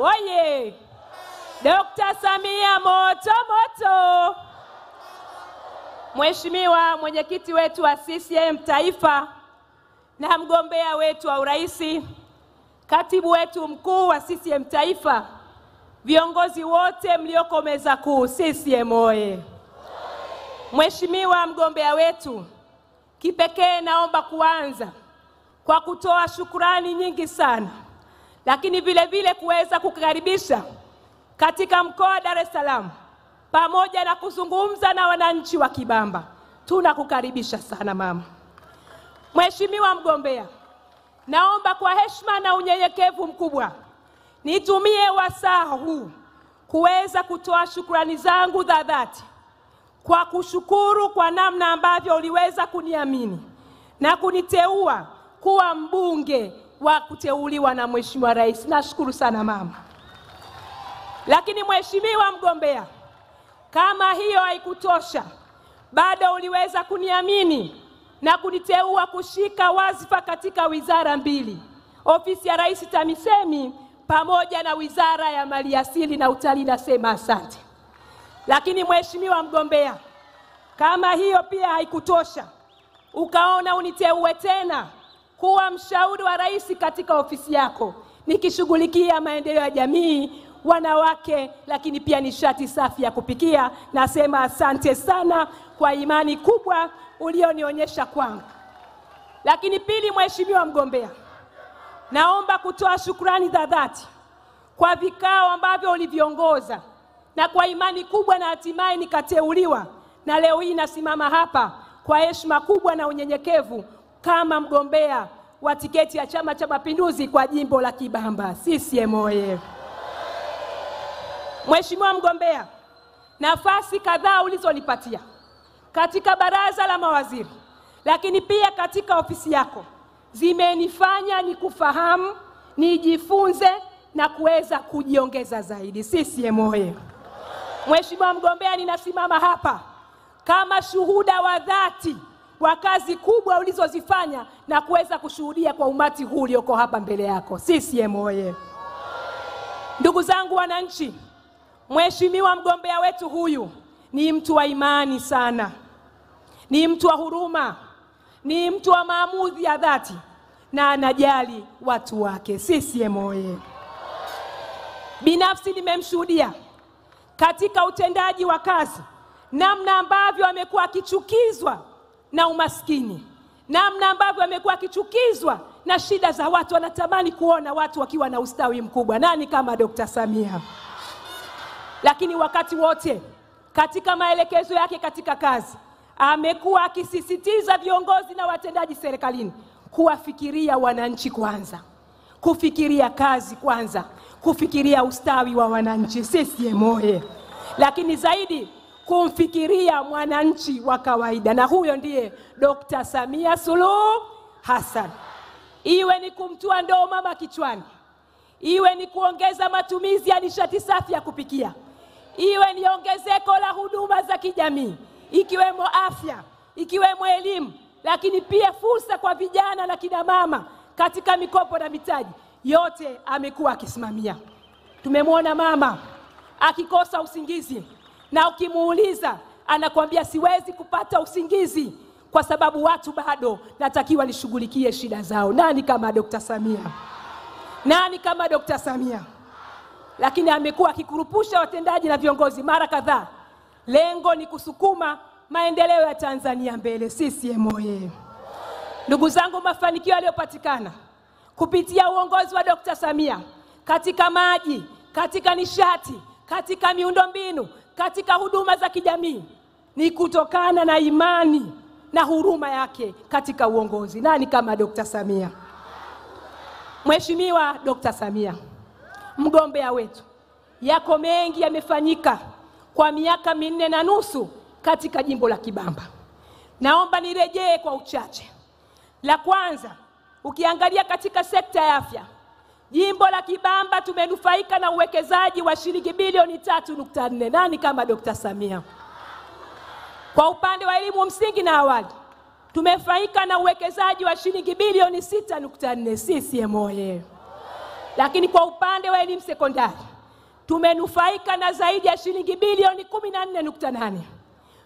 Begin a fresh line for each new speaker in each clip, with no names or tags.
oye! Dr. Samia moto moto! Mheshimiwa mwenyekiti wetu wa CCM Taifa na mgombea wetu wa uraisi, katibu wetu mkuu wa CCM Taifa, viongozi wote mlioko meza kuu, CCM oye! Mheshimiwa mgombea wetu, kipekee naomba kuanza kwa kutoa shukrani nyingi sana, lakini vile vile kuweza kukaribisha katika mkoa wa Dar es Salaam pamoja na kuzungumza na wananchi wa Kibamba. Tunakukaribisha sana mama. Mheshimiwa mgombea, naomba kwa heshima na unyenyekevu mkubwa nitumie wasaa huu kuweza kutoa shukrani zangu za dhati kwa kushukuru kwa namna ambavyo uliweza kuniamini na kuniteua kuwa mbunge wa kuteuliwa na Mheshimiwa Rais. Nashukuru sana mama. Lakini Mheshimiwa mgombea, kama hiyo haikutosha, bado uliweza kuniamini na kuniteua kushika wadhifa katika wizara mbili, ofisi ya Rais TAMISEMI pamoja na wizara ya Maliasili na Utalii. Nasema asante. Lakini Mheshimiwa mgombea, kama hiyo pia haikutosha, ukaona uniteue tena kuwa mshauri wa Rais katika ofisi yako, nikishughulikia maendeleo ya jamii, wanawake, lakini pia nishati safi ya kupikia. Nasema asante sana kwa imani kubwa ulionionyesha kwangu. Lakini pili, Mheshimiwa mgombea, naomba kutoa shukrani za dhati kwa vikao ambavyo uliviongoza na kwa imani kubwa, na hatimaye nikateuliwa, na leo hii nasimama hapa kwa heshima kubwa na unyenyekevu kama mgombea wa tiketi ya Chama cha Mapinduzi kwa jimbo la Kibamba. CCM oye! Mheshimiwa mgombea, nafasi kadhaa ulizonipatia katika baraza la mawaziri, lakini pia katika ofisi yako, zimenifanya nikufahamu, nijifunze na kuweza kujiongeza zaidi. CCM oye! Mheshimiwa mgombea, ninasimama hapa kama shuhuda wa dhati wa kazi kubwa ulizozifanya na kuweza kushuhudia kwa umati huu ulioko hapa mbele yako. CCM oye! Ndugu zangu wananchi, Mheshimiwa mgombea wetu huyu ni mtu wa imani sana, ni mtu wa huruma, ni mtu wa maamuzi ya dhati na anajali watu wake. CCM oye! Binafsi nimemshuhudia katika utendaji wa kazi, namna ambavyo amekuwa akichukizwa na umaskini, namna ambavyo amekuwa akichukizwa na shida za watu. Anatamani kuona watu wakiwa na ustawi mkubwa. Nani kama Dr. Samia? Lakini wakati wote katika maelekezo yake katika kazi, amekuwa akisisitiza viongozi na watendaji serikalini kuwafikiria wananchi kwanza, kufikiria kazi kwanza, kufikiria ustawi wa wananchi. CCM oye! Lakini zaidi kumfikiria mwananchi wa kawaida, na huyo ndiye Dr. Samia Suluhu Hassan. Iwe ni kumtua ndoo mama kichwani, iwe ni kuongeza matumizi ya nishati safi ya kupikia, iwe ni ongezeko la huduma za kijamii, ikiwemo afya, ikiwemo elimu, lakini pia fursa kwa vijana na kina mama katika mikopo na mitaji, yote amekuwa akisimamia. Tumemwona mama akikosa usingizi, na ukimuuliza anakuambia siwezi kupata usingizi kwa sababu watu bado natakiwa nishughulikie shida zao. Nani kama Dr. Samia? Nani kama Dr. Samia? Lakini amekuwa akikurupusha watendaji na viongozi mara kadhaa. Lengo ni kusukuma maendeleo ya Tanzania mbele. CCM oye! Ndugu zangu, mafanikio yaliyopatikana kupitia uongozi wa Dr. Samia katika maji, katika nishati, katika miundombinu, katika huduma za kijamii ni kutokana na imani na huruma yake katika uongozi. Nani kama Dr. Samia? Mheshimiwa Dr. Samia, mgombea wetu, yako mengi yamefanyika kwa miaka 4.5 katika jimbo la Kibamba. Naomba nirejee kwa uchache. La kwanza, ukiangalia katika sekta ya afya, jimbo la Kibamba tumenufaika na uwekezaji wa shilingi bilioni 3.4. Nani kama Dr. Samia? Kwa upande wa elimu msingi na awali, tumefaika na uwekezaji wa shilingi bilioni 6.4. CCM oye! Lakini kwa upande wa elimu sekondari tumenufaika na zaidi ya shilingi bilioni 14.8.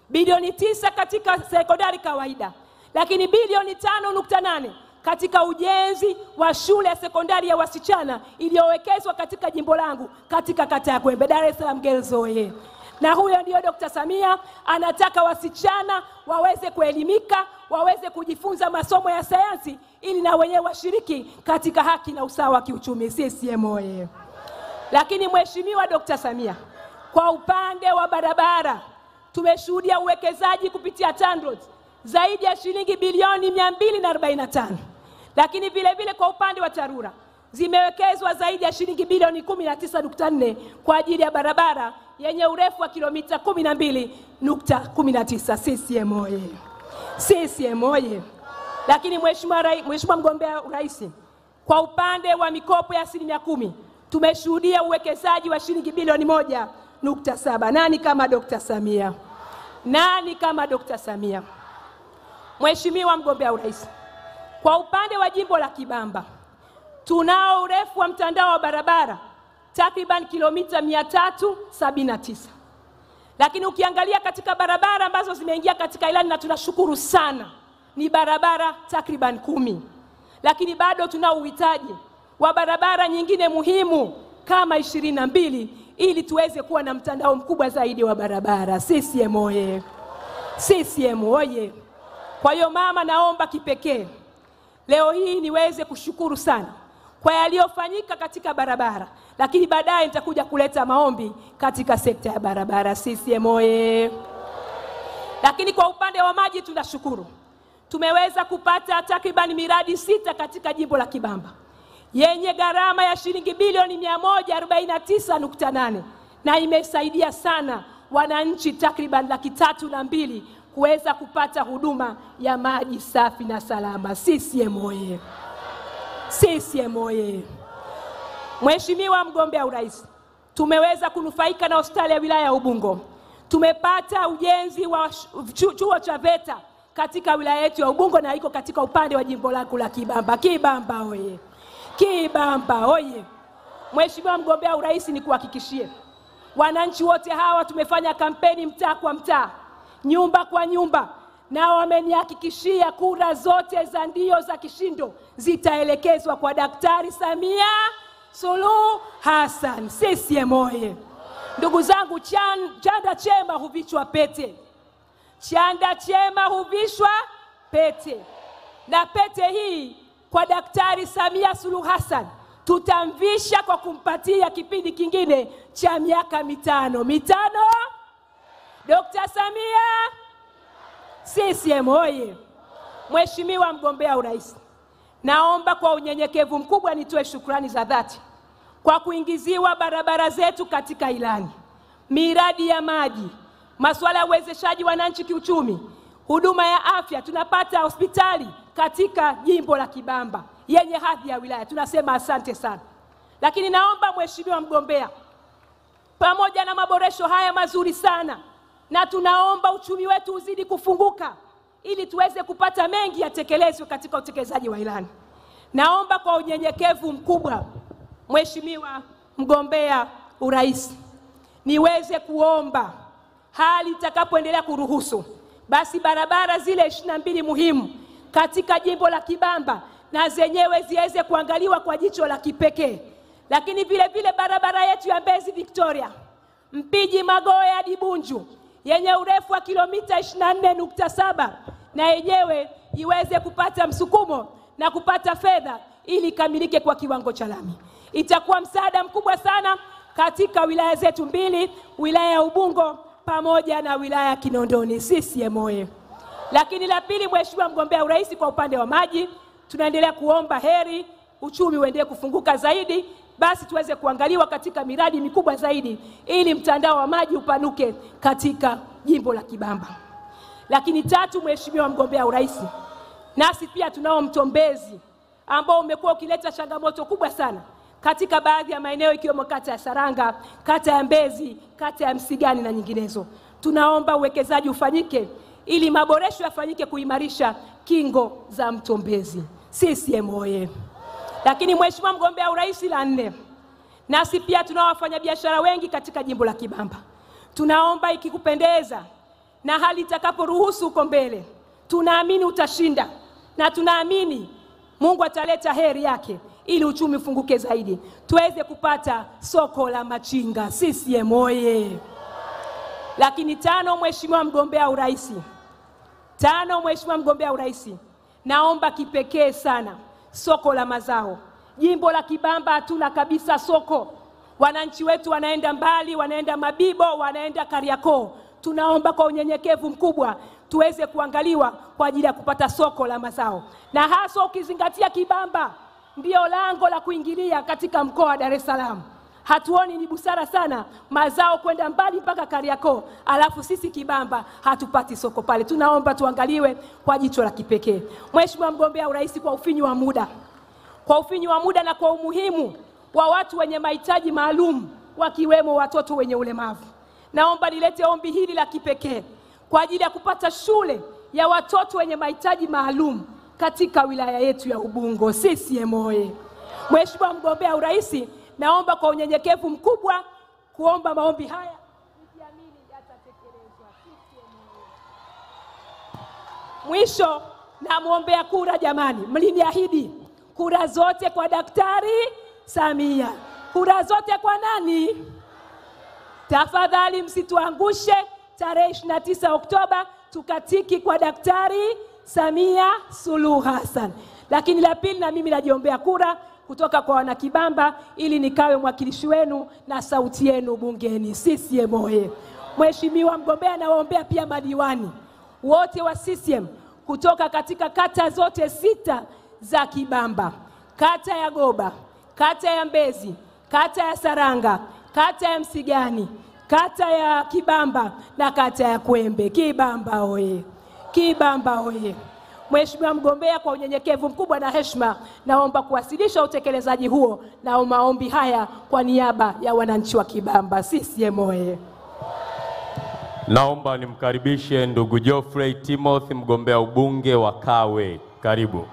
Bilioni 9 katika sekondari kawaida, lakini bilioni 5.8 katika ujenzi wa shule ya sekondari ya wasichana iliyowekezwa katika jimbo langu katika kata ya Kwembe, Dar es Salaam Girls Oye. Na huyo ndio Dr. Samia anataka wasichana waweze kuelimika, waweze kujifunza masomo ya sayansi ili na wenyewe washiriki katika haki na usawa wa kiuchumi. CCM Oye. Lakini Mheshimiwa Dr. Samia, kwa upande wa barabara tumeshuhudia uwekezaji kupitia TANROADS zaidi ya shilingi bilioni 245. Lakini vile vile kwa upande wa TARURA zimewekezwa zaidi ya shilingi bilioni 19.4 kwa ajili ya barabara yenye urefu wa kilomita 12.19. CCM Oye. CCM Oye. Lakini Mheshimiwa mgombea urais, kwa upande wa mikopo ya 10% tumeshuhudia uwekezaji wa shilingi bilioni 1.7. Nani kama Dr. Samia? Nani kama Dr. Samia? Mheshimiwa mgombea urais, kwa upande wa jimbo la Kibamba tunao urefu wa mtandao wa barabara takriban kilomita 379. Lakini ukiangalia katika barabara ambazo zimeingia katika ilani, na tunashukuru sana, ni barabara takriban 10. Lakini bado tunao uhitaji wa barabara nyingine muhimu kama 22 ili tuweze kuwa na mtandao mkubwa zaidi wa barabara. CCM Oye. CCM Oye. Kwa hiyo mama, naomba kipekee leo hii niweze kushukuru sana kwa yaliyofanyika katika barabara, lakini baadaye nitakuja kuleta maombi katika sekta ya barabara. CCM Oye. Lakini kwa upande wa maji tunashukuru, tumeweza kupata takriban miradi 6 katika jimbo la Kibamba yenye gharama ya shilingi bilioni 149.8, na imesaidia sana wananchi takriban 302 kuweza kupata huduma ya maji safi na salama. CCM Oye. CCM Oye. Mheshimiwa mgombea urais, tumeweza kunufaika na hospitali ya wilaya ya Ubungo. Tumepata ujenzi wa chuo cha VETA katika wilaya yetu ya Ubungo, na iko katika upande wa jimbo langu la Kibamba. Kibamba Oye. Kibamba Oye. Mheshimiwa mgombea urais, ni kuhakikishie wananchi wote hawa tumefanya kampeni mtaa kwa mtaa, nyumba kwa nyumba, na wamenihakikishia kura zote za ndio za kishindo zitaelekezwa kwa Daktari Samia Suluhu Hassan. CCM Oye. Ndugu zangu, chanda chema huvishwa pete. Chanda chema huvishwa pete. Na pete hii kwa Daktari Samia Suluhu Hassan tutamvisha kwa kumpatia kipindi kingine cha miaka 5. Dr. Samia. CCM Oye. Mheshimiwa mgombea urais, naomba kwa unyenyekevu mkubwa nitoe shukrani za dhati kwa kuingiziwa barabara zetu katika ilani, miradi ya maji, masuala ya uwezeshaji wananchi kiuchumi, huduma ya afya. Tunapata hospitali katika jimbo la Kibamba yenye hadhi ya wilaya. Tunasema asante sana. Lakini naomba Mheshimiwa mgombea, pamoja na maboresho haya mazuri sana, na tunaomba uchumi wetu uzidi kufunguka ili tuweze kupata mengi yatekelezwe katika utekelezaji wa ilani. Naomba kwa unyenyekevu mkubwa, Mheshimiwa mgombea urais, niweze kuomba hali itakapoendelea kuruhusu, basi barabara zile 22 muhimu katika jimbo la Kibamba na zenyewe ziweze kuangaliwa kwa jicho la kipekee. Lakini vile vile barabara yetu ya Mbezi Victoria, Mpiji Magoya hadi Bunju yenye urefu wa kilomita 24.7, na yenyewe iweze kupata msukumo na kupata fedha ili kamilike kwa kiwango cha lami. Itakuwa msaada mkubwa sana katika wilaya zetu mbili, wilaya ya Ubungo pamoja na wilaya ya Kinondoni. CCM Oye. Lakini la pili, Mheshimiwa mgombea urais, kwa upande wa maji tunaendelea kuomba heri uchumi uendelee kufunguka zaidi, basi tuweze kuangaliwa katika miradi mikubwa zaidi ili mtandao wa maji upanuke katika jimbo la Kibamba. Lakini tatu, Mheshimiwa mgombea urais, nasi pia tunao mto Mbezi ambao umekuwa ukileta changamoto kubwa sana katika baadhi ya maeneo ikiwemo kata ya Saranga, kata ya Mbezi, kata ya Msigani na nyinginezo. Tunaomba uwekezaji ufanyike ili maboresho yafanyike kuimarisha kingo za mto Mbezi. CCM Oye. Lakini Mheshimiwa mgombea urais, la 4, nasi pia tunao wafanyabiashara wengi katika jimbo la Kibamba. Tunaomba ikikupendeza na hali itakaporuhusu uko mbele, tunaamini utashinda na tunaamini Mungu ataleta heri yake ili uchumi ufunguke zaidi, tuweze kupata soko la machinga. CCM oye! Lakini 5, Mheshimiwa mgombea urais, 5, Mheshimiwa mgombea urais, naomba kipekee sana soko la mazao. Jimbo la Kibamba hatuna kabisa soko. Wananchi wetu wanaenda mbali, wanaenda Mabibo, wanaenda Kariakoo. Tunaomba kwa unyenyekevu mkubwa tuweze kuangaliwa kwa ajili ya kupata soko la mazao, na hasa ukizingatia Kibamba ndio lango la kuingilia katika mkoa wa Dar es Salaam. Hatuoni ni busara sana mazao kwenda mbali mpaka Kariakoo, alafu sisi Kibamba hatupati soko pale. Tunaomba tuangaliwe kwa jicho la kipekee. Mheshimiwa mgombea urais, kwa ufinyu wa muda na kwa umuhimu wa watu wenye mahitaji maalum wakiwemo watoto wenye ulemavu, naomba nilete ombi hili la kipekee kwa ajili ya kupata shule ya watoto wenye mahitaji maalum katika wilaya yetu ya Ubungo. CCM oye! Mheshimiwa mgombea urais, naomba kwa unyenyekevu mkubwa kuomba maombi haya nikiamini yatatekelezwa. CCM oye! Mwisho, namuombea kura jamani. Mliniahidi kura zote kwa Daktari Samia. Kura zote kwa nani? Tafadhali msituangushe. Tarehe 29 Oktoba tukatiki kwa Daktari Samia Suluhu Hassan. Lakini la pili, na mimi najiombea kura kutoka kwa wana Kibamba ili nikawe mwakilishi wenu na sauti yenu bungeni. CCM oye! Mheshimiwa mgombea, nawaombea pia madiwani wote wa CCM kutoka katika kata zote 6 za Kibamba: kata ya Goba, kata ya Mbezi, kata ya Saranga, kata ya Msigani, kata ya Kibamba na kata ya Kwembe. Kibamba oye! Kibamba oye! Mheshimiwa mgombea, kwa unyenyekevu mkubwa na heshima, naomba kuwasilisha utekelezaji huo na maombi haya kwa niaba ya wananchi wa Kibamba. CCM oye!
Naomba nimkaribishe ndugu Geoffrey Timothy, mgombea ubunge wa Kawe. Karibu.